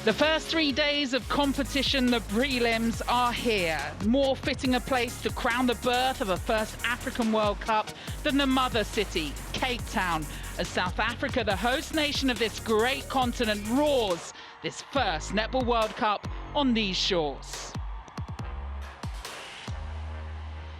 The first 3 days of competition, the prelims, are here. More fitting a place to crown the birth of a first African World Cup than the mother city, Cape Town, as South Africa, the host nation of this great continent, roars this first Netball World Cup on these shores.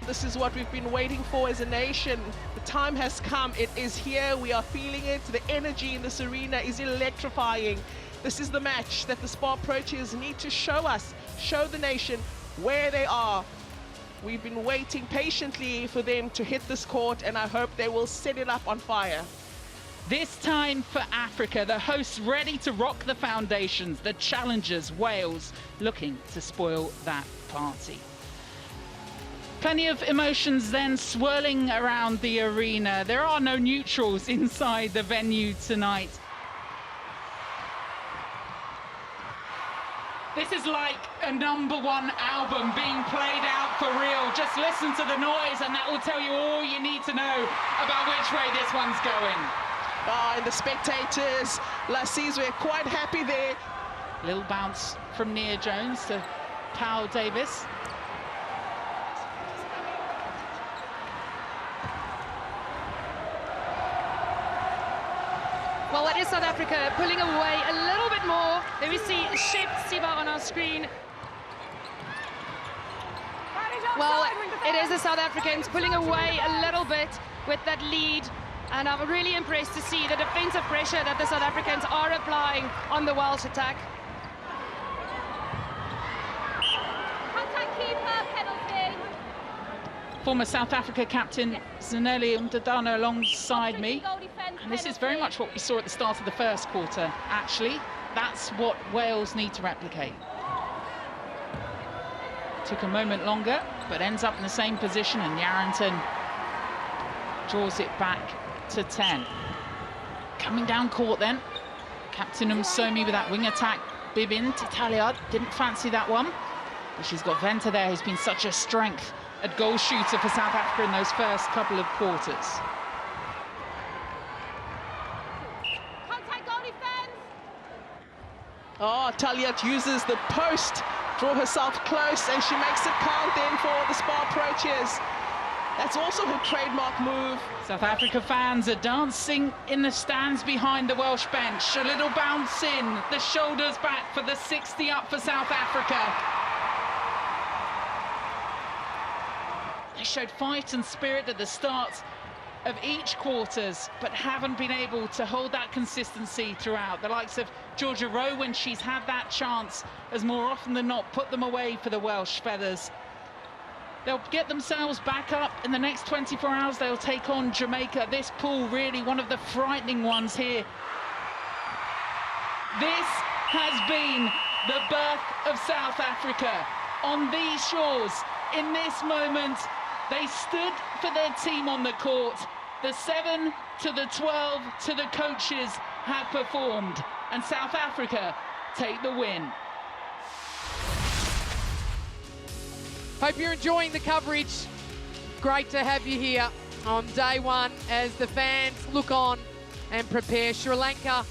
This is what we've been waiting for as a nation. The time has come. It is here. We are feeling it. The energy in this arena is electrifying. This is the match that the Spar Proteas need to show us, show the nation where they are. We've been waiting patiently for them to hit this court, and I hope they will set it up on fire. This time for Africa, the hosts ready to rock the foundations, the challengers, Wales, looking to spoil that party. Plenty of emotions then swirling around the arena. There are no neutrals inside the venue tonight. This is like a #1 album being played out for real. Just listen to the noise and that will tell you all you need to know about which way this one's going. And the spectators, Lassies, we're quite happy there. Little bounce from Nia Jones to Powell Davis. Well, that is South Africa pulling away a little bit more. There we see Shep Siba on our screen. Well, it is the South Africans pulling away a little bit with that lead. And I'm really impressed to see the defensive pressure that the South Africans are applying on the Welsh attack. Contact keeper, penalty. Former South Africa captain Zanele Mdadana alongside me. And this is very much what we saw at the start of the first quarter, actually. That's what Wales need to replicate. Took a moment longer, but ends up in the same position, and Yarrington draws it back to 10. Coming down court then, Captain Msomi with that wing attack. Bibin Titaliad didn't fancy that one, but she's got Venter there, who's been such a strength at goal shooter for South Africa in those first couple of quarters. Contact goal defense. Oh, Taliat uses the post, draw herself close, and she makes it count then for the Spar Proteas. That's also her trademark move. South Africa fans are dancing in the stands behind the Welsh bench. A little bounce in, the shoulders back for the 60 up for South Africa. They showed fight and spirit at the start of each quarters, but haven't been able to hold that consistency throughout. The likes of Georgia Rowe, when she's had that chance, has more often than not put them away for the Welsh feathers. They'll get themselves back up in the next 24 hours. They'll take on Jamaica. This pool really one of the frightening ones here. This has been the birth of South Africa on these shores. In this moment, they stood for their team on the court. The 7 to the 12 to the coaches have performed, and South Africa take the win. Hope you're enjoying the coverage. Great to have you here on day one as the fans look on and prepare Sri Lanka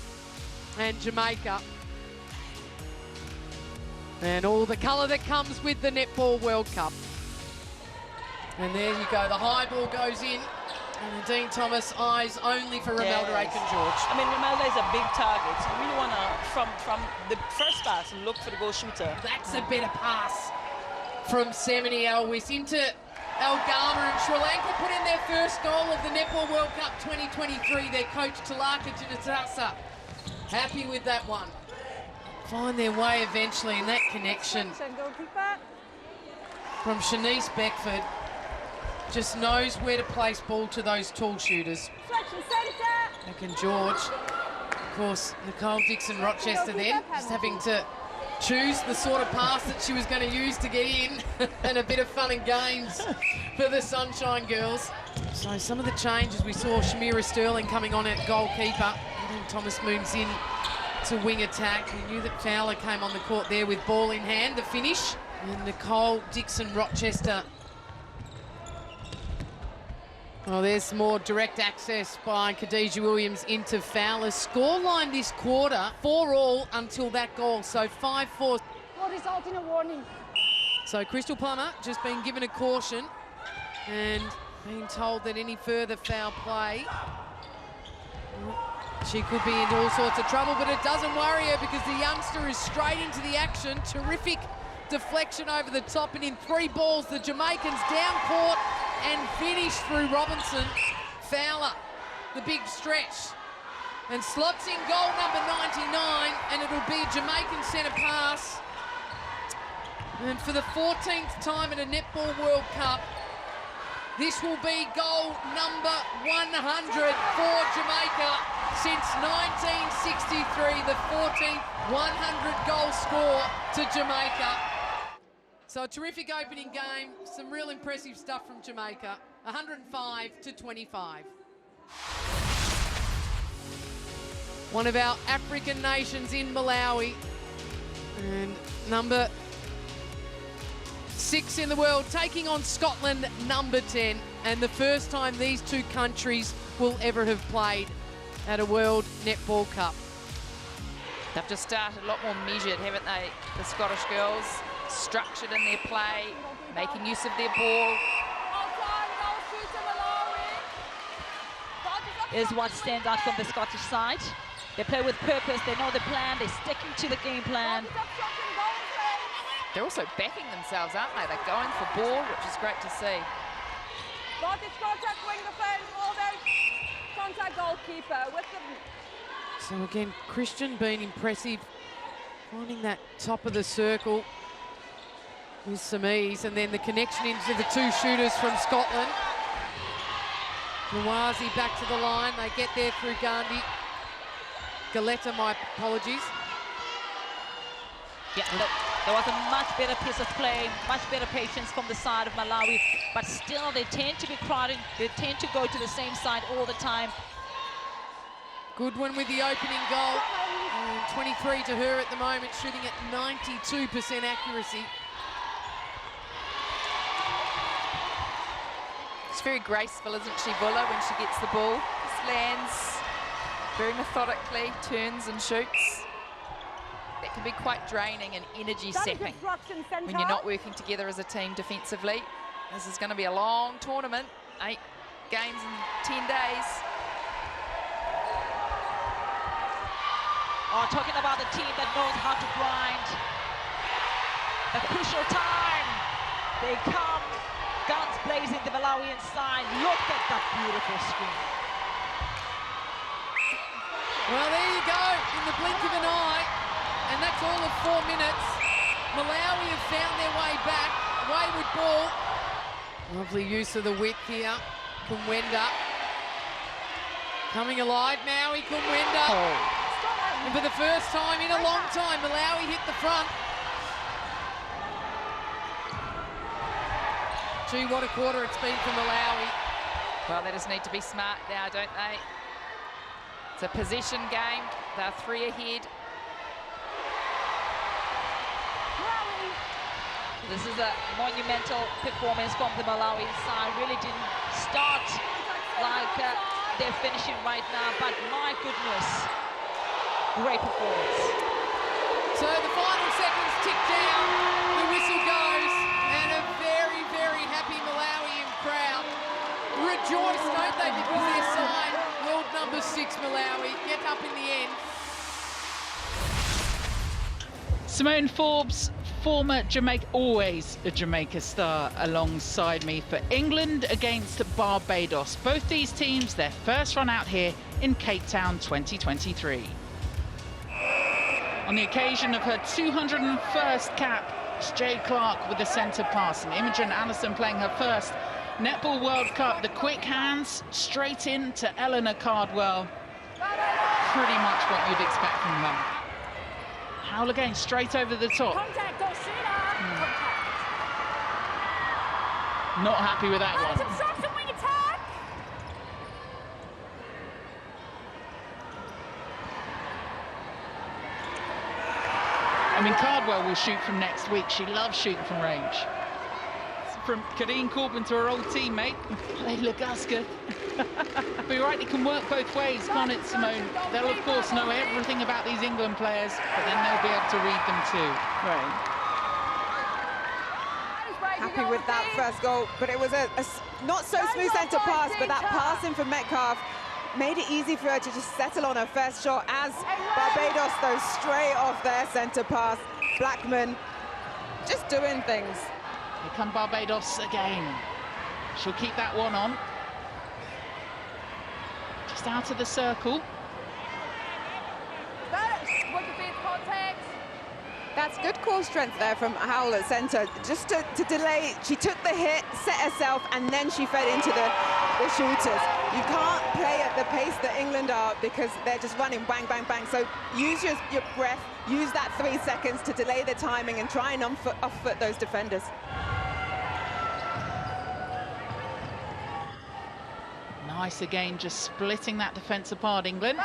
and Jamaica. And all the colour that comes with the Netball World Cup. And there you go, the high ball goes in. And Dean Thomas eyes only for Romelda Aiken-George. I mean, Romelda is a big target. So you really want to, from the first pass, look for the goal shooter. That's a better pass from Semini Elwis into Elgama, and Sri Lanka put in their first goal of the Netball World Cup 2023. Their coach Talaka Janatasa happy with that one. Find their way eventually, in that connection from Shanice Beckford. Just knows where to place ball to those tall shooters. Aiken-George, of course, Nicole Dixon-Rochester then, just having to choose the sort of pass that she was going to use to get in, and a bit of fun and games for the Sunshine Girls. So some of the changes, we saw Shamira Sterling coming on at goalkeeper, and then Thomas moves in to wing attack. We knew that Fowler came on the court there with ball in hand, the finish, and Nicole Dixon-Rochester Well, there's some more direct access by Khadijah Williams into Fowler. Scoreline this quarter, 4-all until that goal, so 5-4. Will result in a warning. So Crystal Plummer just been given a caution and being told that any further foul play, she could be into all sorts of trouble, but it doesn't worry her because the youngster is straight into the action. Terrific deflection over the top, and in 3 balls, the Jamaicans down court and finished through Robinson. Fowler, the big stretch, and slots in goal number 99, and it'll be a Jamaican centre pass. And for the 14th time at a Netball World Cup, this will be goal number 100 for Jamaica since 1963, the 14th 100-goal score to Jamaica. So a terrific opening game, some real impressive stuff from Jamaica, 105-25. One of our African nations in Malawi, and number 6 in the world, taking on Scotland, number 10, and the first time these two countries will ever have played at a World Netball Cup. They've just started a lot more measured, haven't they, the Scottish girls? Structured in their play, making use of their ball. Is what stands out from the Scottish side. They play with purpose, they know the plan, they're sticking to the game plan. They're also backing themselves, aren't they? They're going for ball, which is great to see. Contact wing defense, all day. Contact goalkeeper with them. So again, Christian being impressive, finding that top of the circle with some ease, and then the connection into the 2 shooters from Scotland. Nawazi back to the line, they get there through Gandhi. Galetta, my apologies. Yeah, there was a much better piece of play, much better patience from the side of Malawi, but still they tend to be crowded, they tend to go to the same side all the time. Goodwin with the opening goal, and 23 to her at the moment, shooting at 92% accuracy. She's very graceful, isn't she, Buller, when she gets the ball? Just lands very methodically, turns and shoots. That can be quite draining and energy sapping when you're not working together as a team defensively. This is going to be a long tournament, 8 games in 10 days. Oh, talking about the team that knows how to grind. The crucial time. They come, guns blazing, the Malawian side. Look at that beautiful screen. Well, there you go, in the blink of an eye, and that's all of 4 minutes. Malawi have found their way back. Wayward ball. Lovely use of the width here. Kumwenda coming alive. Maui Kumwenda. Oh. And for the first time in a long time, Malawi hit the front. Gee, what a quarter it's been for Malawi. Well, they just need to be smart now, don't they? It's a possession game. They're 3 ahead. This is a monumental performance from the Malawian side. Really didn't start like they're finishing right now, but my goodness, great performance. So the final seconds tick down, the whistle goes, and a very, very happy Malawian crowd rejoice, don't they, because their side, world number 6 Malawi, get up in the end. Simone Forbes, former Jamaica, always a Jamaica star, alongside me for England against Barbados. Both these teams, their first run out here in Cape Town 2023. On the occasion of her 201st cap, it's Jay Clark with the centre pass, and Imogen Allison playing her first Netball World Cup. The quick hands straight in to Eleanor Cardwell. Pretty much what you'd expect from them. Howell again, straight over the top. Contact, don't shoot her. Contact. Not happy with that one. Obstruction wing attack. I mean, Cardwell will shoot from next week. She loves shooting from range. It's from Kadeen Corbin to her old teammate, Layla Guska. But you're right, it can work both ways, can't it, Simone? They'll, of course, know everything about these England players, but then they'll be able to read them too. Right. Happy with that first goal, but it was a not so smooth centre pass, but that passing from Metcalf made it easy for her to just settle on her first shot as Barbados, though, straight off their centre pass. Blackman just doing things. Here come Barbados again. She'll keep that one on. Just out of the circle. That's good core strength there from Howell at centre, just to delay. She took the hit, set herself, and then she fed into the shooters. You can't play at the pace that England are because they're just running bang, bang, bang. So use your breath, use that 3 seconds to delay the timing and try and off-foot those defenders. Nice again, just splitting that defence apart, England.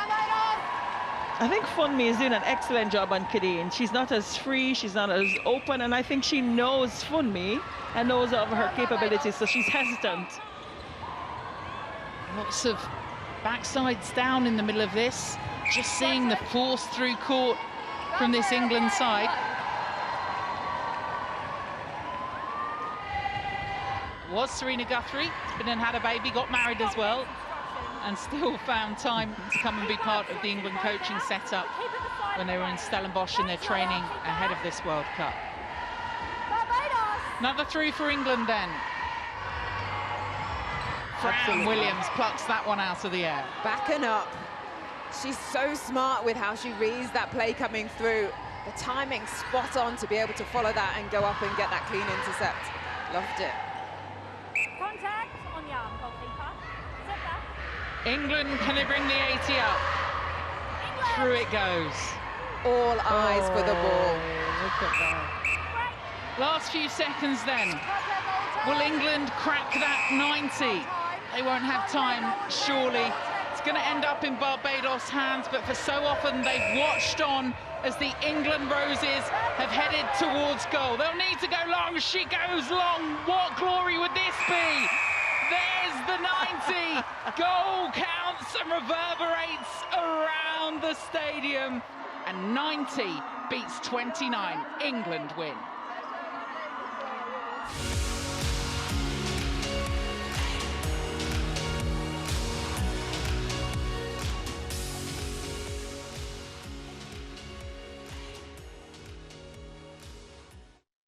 I think Funmi is doing an excellent job on Kadeen. She's not as free, she's not as open, and I think she knows Funmi and knows of her capabilities, so she's hesitant. Lots of backsides down in the middle of this. Just seeing the force through court from this England side. Was Serena Guthrie, been and had a baby, got married as well, and still found time to come and be part of the England coaching setup when they were in Stellenbosch in their training ahead of this World Cup. Another through for England then. Fran Williams plucks that one out of the air. Backing up. She's so smart with how she reads that play coming through. The timing spot on to be able to follow that and go up and get that clean intercept. Loved it. Contact on the arm, goalkeeper. Sit back. England, can they bring the 80 up? Through it goes. All eyes for the ball. Look at that. Last few seconds then. Will England crack that 90? They won't have time, surely. It's going to end up in Barbados' hands, but for so often they've watched on as the England Roses have headed towards goal. They'll need to go long. She goes long. What glory would this be? There's the 90. Goal counts and reverberates around the stadium. And 90 beats 29. England win.